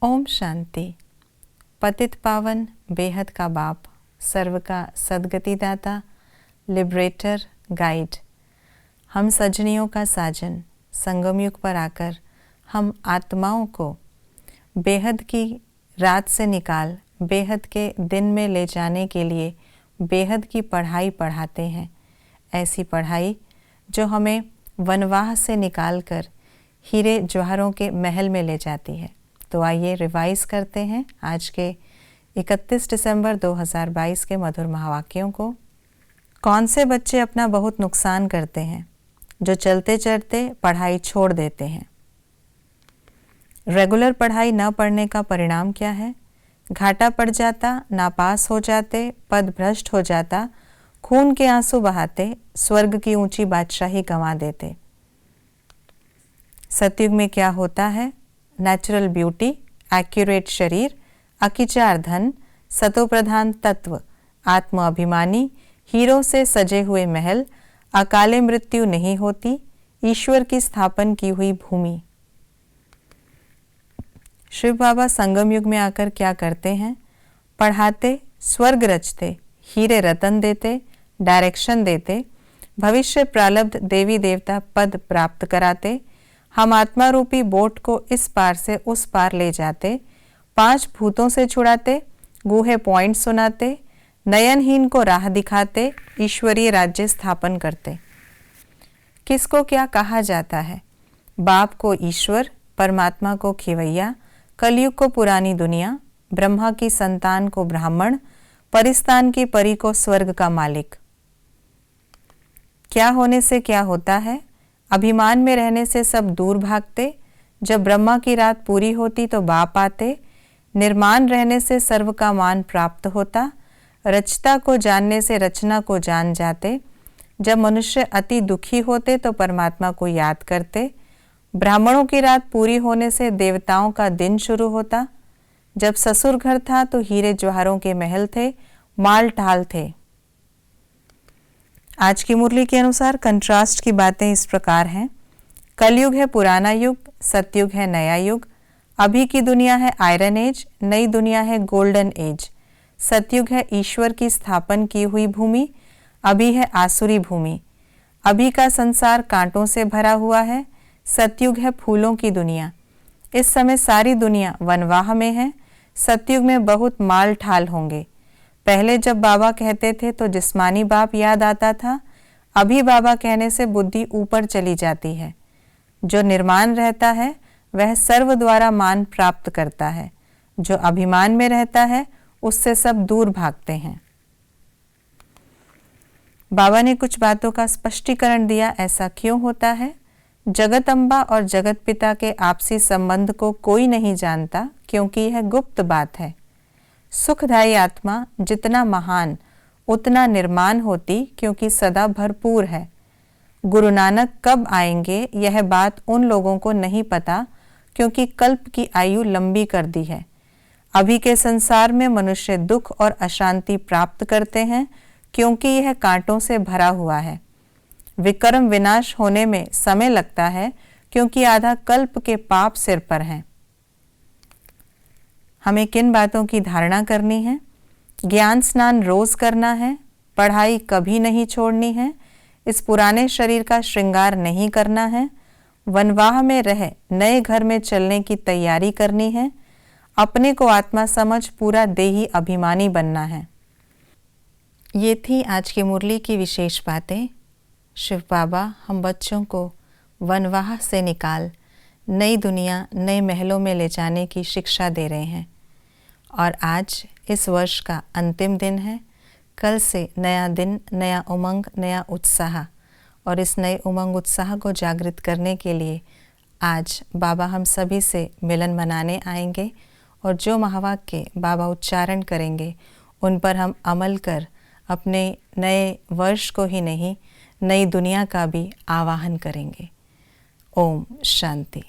ओम शांति। पतित पावन बेहद का बाप, सर्व का सद्गति दाता, लिबरेटर, गाइड, हम सजनियों का साजन, संगम युग पर आकर हम आत्माओं को बेहद की रात से निकाल बेहद के दिन में ले जाने के लिए बेहद की पढ़ाई पढ़ाते हैं। ऐसी पढ़ाई जो हमें वनवाह से निकालकर हीरे जवाहरों के महल में ले जाती है। तो आइए रिवाइज करते हैं आज के 31 दिसंबर 2022 के मधुर महावाक्यों को। कौन से बच्चे अपना बहुत नुकसान करते हैं जो चलते चलते पढ़ाई छोड़ देते हैं? रेगुलर पढ़ाई न पढ़ने का परिणाम क्या है? घाटा पड़ जाता, नापास हो जाते, पद भ्रष्ट हो जाता, खून के आंसू बहाते, स्वर्ग की ऊंची बादशाही गंवा देते। सतयुग में क्या होता है? नेचुरल ब्यूटी, एक्यूरेट शरीर, अकिचार धन, सतोप्रधान तत्व, आत्म अभिमानी, हीरो से सजे हुए महल, अकाले मृत्यु नहीं होती, ईश्वर की स्थापन की हुई भूमि। शिव बाबा संगम युग में आकर क्या करते हैं? पढ़ाते, स्वर्ग रचते, हीरे रतन देते, डायरेक्शन देते, भविष्य प्रारब्ध देवी देवता पद प्राप्त कराते, हम आत्मा रूपी बोट को इस पार से उस पार ले जाते, 5 भूतों से छुड़ाते, गूढ़े पॉइंट सुनाते, नयनहीन को राह दिखाते, ईश्वरीय राज्य स्थापन करते। किसको क्या कहा जाता है? बाप को ईश्वर, परमात्मा को खिवैया, कलयुग को पुरानी दुनिया, ब्रह्मा की संतान को ब्राह्मण, परिस्तान की परी को स्वर्ग का मालिक। क्या होने से क्या होता है? अभिमान में रहने से सब दूर भागते, जब ब्रह्मा की रात पूरी होती तो बाप आते, निर्माण रहने से सर्व का मान प्राप्त होता, रचता को जानने से रचना को जान जाते, जब मनुष्य अति दुखी होते तो परमात्मा को याद करते, ब्राह्मणों की रात पूरी होने से देवताओं का दिन शुरू होता, जब ससुर घर था तो हीरे जवाहरों के महल थे, माल ढाल थे। आज की मुरली के अनुसार कंट्रास्ट की बातें इस प्रकार हैं। कलयुग है पुराना युग, सतयुग है नया युग, अभी की दुनिया है आयरन एज, नई दुनिया है गोल्डन एज। सतयुग है ईश्वर की स्थापन की हुई भूमि, अभी है आसुरी भूमि। अभी का संसार कांटों से भरा हुआ है, सतयुग है फूलों की दुनिया। इस समय सारी दुनिया वनवाह में है, सतयुग में बहुत माल ठाल होंगे। पहले जब बाबा कहते थे तो जिस्मानी बाप याद आता था, अभी बाबा कहने से बुद्धि ऊपर चली जाती है। जो निर्माण रहता है वह सर्व द्वारा मान प्राप्त करता है, जो अभिमान में रहता है उससे सब दूर भागते हैं। बाबा ने कुछ बातों का स्पष्टीकरण दिया, ऐसा क्यों होता है? जगत अम्बा और जगत पिता के आपसी संबंध को कोई नहीं जानता, क्योंकि यह गुप्त बात है। सुखदायी आत्मा जितना महान उतना निर्माण होती, क्योंकि सदा भरपूर है। गुरु नानक कब आएंगे यह बात उन लोगों को नहीं पता, क्योंकि कल्प की आयु लंबी कर दी है। अभी के संसार में मनुष्य दुख और अशांति प्राप्त करते हैं, क्योंकि यह कांटों से भरा हुआ है। विक्रम विनाश होने में समय लगता है, क्योंकि आधा कल्प के पाप सिर पर हैं। हमें किन बातों की धारणा करनी है? ज्ञान स्नान रोज करना है, पढ़ाई कभी नहीं छोड़नी है, इस पुराने शरीर का श्रृंगार नहीं करना है, वनवाह में रह नए घर में चलने की तैयारी करनी है, अपने को आत्मा समझ पूरा देही अभिमानी बनना है। ये थी आज की मुरली की विशेष बातें। शिव बाबा हम बच्चों को वनवाह से निकाल नई दुनिया, नए महलों में ले जाने की शिक्षा दे रहे हैं। और आज इस वर्ष का अंतिम दिन है। कल से नया दिन, नया उमंग, नया उत्साह, और इस नए उमंग उत्साह को जागृत करने के लिए आज बाबा हम सभी से मिलन मनाने आएंगे, और जो महावाक्य बाबा उच्चारण करेंगे उन पर हम अमल कर अपने नए वर्ष को ही नहीं, नई दुनिया का भी आवाहन करेंगे। ओम शांति।